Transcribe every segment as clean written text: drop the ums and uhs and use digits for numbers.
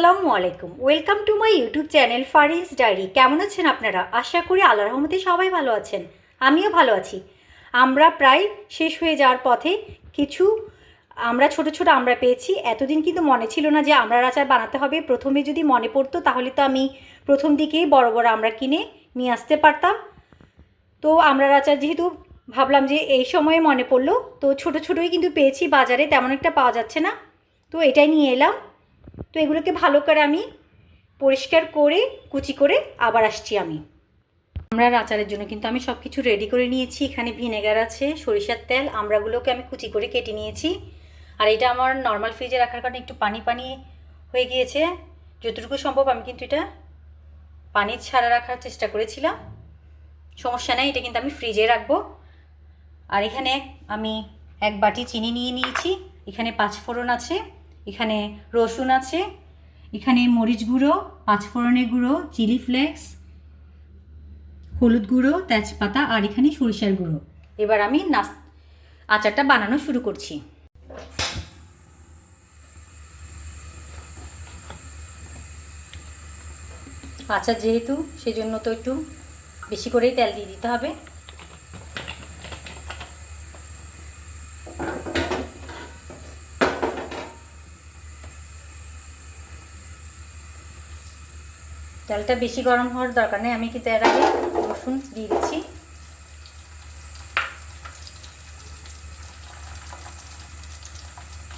আসসালামু আলাইকুম, welcome to my YouTube channel Faris diary. কেমন আছেন আপনারা? আশা করি আল্লাহর রহমতে সবাই ভালো আছেন। আমিও ভালো আছি। আমরা প্রায় শেষ হয়ে যাওয়ার পথে। কিছু ছোট ছোট আমরা পেয়েছি। এতদিন কিন্তু মনে ছিল না যে আমড়ার আচার বানাতে হবে। প্রথমে যদি মনে পড়তো তাহলে তো আমি প্রথম দিকেই বড় বড় আমড়া কিনে নিয়ে আসতে পারতাম। তো আমড়ার আচার যেহেতু ভাবলাম যে এই সময়ে মনে পড়লো, তো ছোট ছোটোই কিন্তু পেয়েছি, বাজারে তেমন একটা পাওয়া যাচ্ছে না, তো এটাই নিয়ে এলাম। তো এগুলোকে ভালো করে আমি পরিষ্কার করে কুচি করে আবার আসছি আমি। আমড়ার আচারের জন্য কিন্তু আমি সব কিছু রেডি করে নিয়েছি। এখানে ভিনেগার আছে, সরিষার তেল, আমড়াগুলোকে আমি কুচি করে কেটে নিয়েছি। আর এটা আমার নর্মাল ফ্রিজে রাখার কারণে একটু পানি পানি হয়ে গিয়েছে। যতটুকু সম্ভব আমি কিন্তু এটা পানি ছাড়া রাখার চেষ্টা করেছিলাম। সমস্যা নেই, এটা কিন্তু আমি ফ্রিজে রাখবো। আর এখানে আমি এক বাটি চিনি নিয়ে নিয়েছি। এখানে 5 ফোড়ন আছে, এখানে রসুন আছে, এখানে মরিচ গুঁড়ো, 5 ফোড়নের গুঁড়ো, চিলি ফ্লেক্স, হলুদ গুঁড়ো, তেজপাতা, আর এখানে সরিষার গুঁড়ো। এবার আমি আচারটা বানানো শুরু করছি। আচার যেহেতু, সেজন্য তো একটু বেশি করেই তেল দিয়ে দিতে হবে। তেলটা বেশি গরম হওয়ার দরকার নেই, আমি কিন্তু এর আগে রসুন দিয়ে দিচ্ছি।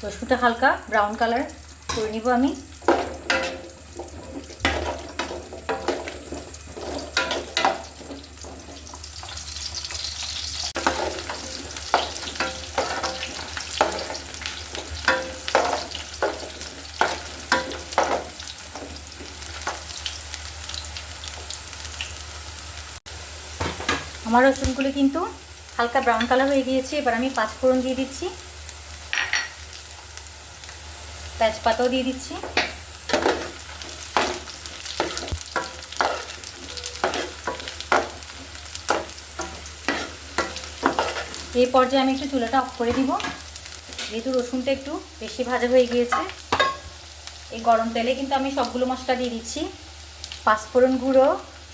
রসুনটা হালকা ব্রাউন কালার করে নিব আমি। আমার রসুনগুলো কিন্তু হালকা ব্রাউন কালার হয়ে গিয়েছে। এবার আমি 5 ফোড়ন দিয়ে দিচ্ছি, তেজপাতাও দিয়ে দিচ্ছি। এই পর্যায়ে আমি একটু চুলাটা অফ করে দিব, যেহেতু রসুনটা একটু বেশি ভাজা হয়ে গিয়েছে। এই গরম তেলে কিন্তু আমি সবগুলো মশলা দিয়ে দিচ্ছি। 5 ফোড়ন গুঁড়ো,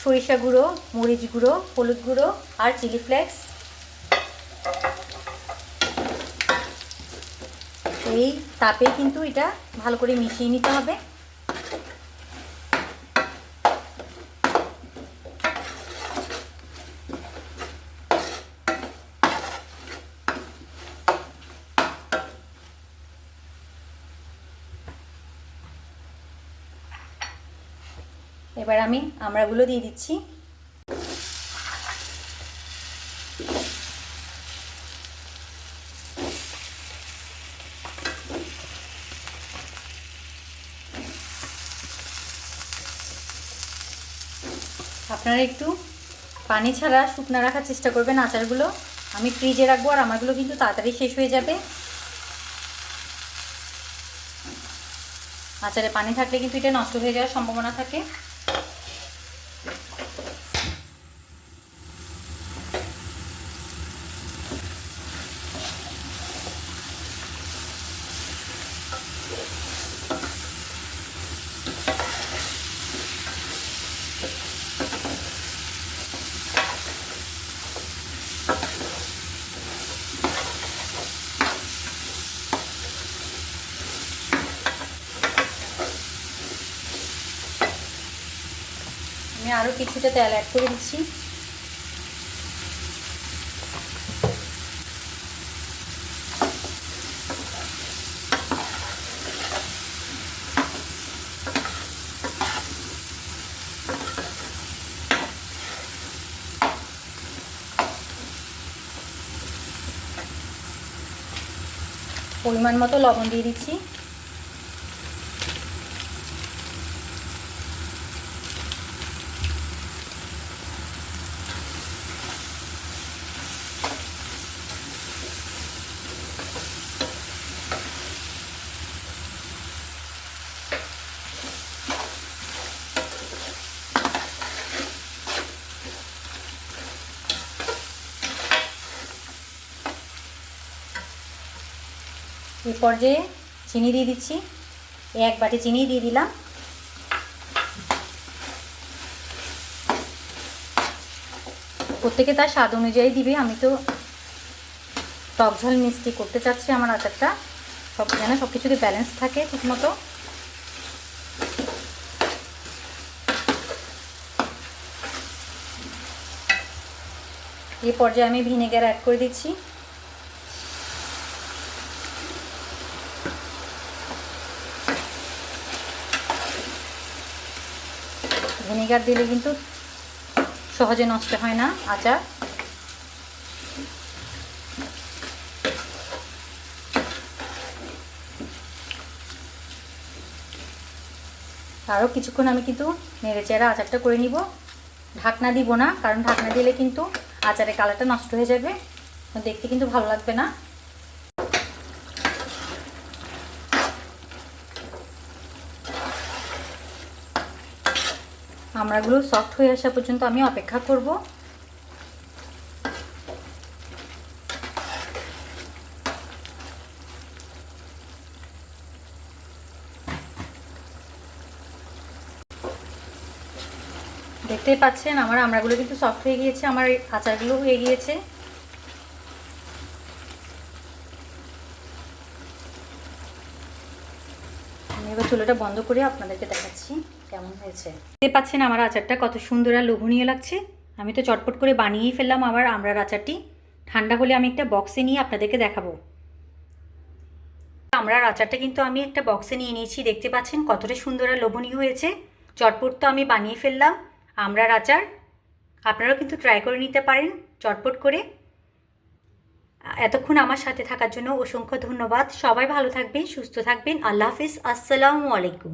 সরিষা গুঁড়ো, মরিচ গুঁড়ো, হলুদ গুঁড়ো আর চিলি ফ্লেক্স। এই তাপে কিন্তু এটা ভালো করে মিশিয়ে নিতে হবে। এবার আমি আমড়াগুলো দিয়ে দিচ্ছি। আপনারা একটু পানি ছাড়া শুকনো রাখার চেষ্টা করবেন আচারগুলো। আমি ফ্রিজে রাখবো, আর আমারগুলো কিন্তু তাড়াতাড়ি শেষ হয়ে যাবে। আচারে পানি থাকলে কিন্তু এটা নষ্ট হয়ে যাওয়ার সম্ভাবনা থাকে। আমি আরও কিছুটা তেল অ্যাড করে দিচ্ছি। পরিমাণ মতো লবণ দিয়ে দিচ্ছি। এই পর্যায়ে চিনি দিয়ে দিচ্ছি। 1 বাটি চিনি দিয়ে দিলাম। প্রত্যেকে তার স্বাদ অনুযায়ী দিবে। আমি তো টক ঝাল মিষ্টি করতে চাচ্ছি আমার আচারটা, যেন সব কিছুতে ব্যালেন্স থাকে ঠিকমতো। এই পর্যায়ে আমি ভিনেগার অ্যাড করে দিচ্ছি। ভিনেগার দিলে কিন্তু সহজে নষ্ট হয় না আচার। আরও কিছুক্ষণ আমি কিন্তু নেড়েচেড়ে আচারটা করে নিব। ঢাকনা দিব না, কারণ ঢাকনা দিলে কিন্তু আচারের কালারটা নষ্ট হয়ে যাবে, দেখতে কিন্তু ভালো লাগবে না। আমড়াগুলো সফট হয়ে আসা পর্যন্ত আমি অপেক্ষা করব। দেখতেই পাচ্ছেন আমার আমড়াগুলো কিন্তু সফট হয়ে গিয়েছে, আমার আচারগুলো হয়ে গিয়েছে। আমি এবার চুলাটা বন্ধ করে আপনাদেরকে দেখাচ্ছি কেমন হয়েছে। দেখতে পাচ্ছেন আমার আচারটা কত সুন্দর আর লোভনীয় লাগছে। আমি তো চটপট করে বানিয়েই ফেললাম আবার আমড়ার আচারটি। ঠান্ডা হলে আমি একটা বক্সে নিয়ে আপনাদেরকে দেখাবো। আমড়ার আচারটা কিন্তু আমি একটা বক্সে নিয়ে নিয়েছি। দেখতে পাচ্ছেন কতটা সুন্দর আর লোভনীয় হয়েছে। চটপট তো আমি বানিয়ে ফেললাম আমড়ার আচার। আপনারাও কিন্তু ট্রাই করে নিতে পারেন চটপট করে। এতক্ষণ আমার সাথে থাকার জন্য অসংখ্য ধন্যবাদ। সবাই ভালো থাকবেন, সুস্থ থাকবেন। আল্লাহ হাফিজ। আসসালামু আলাইকুম।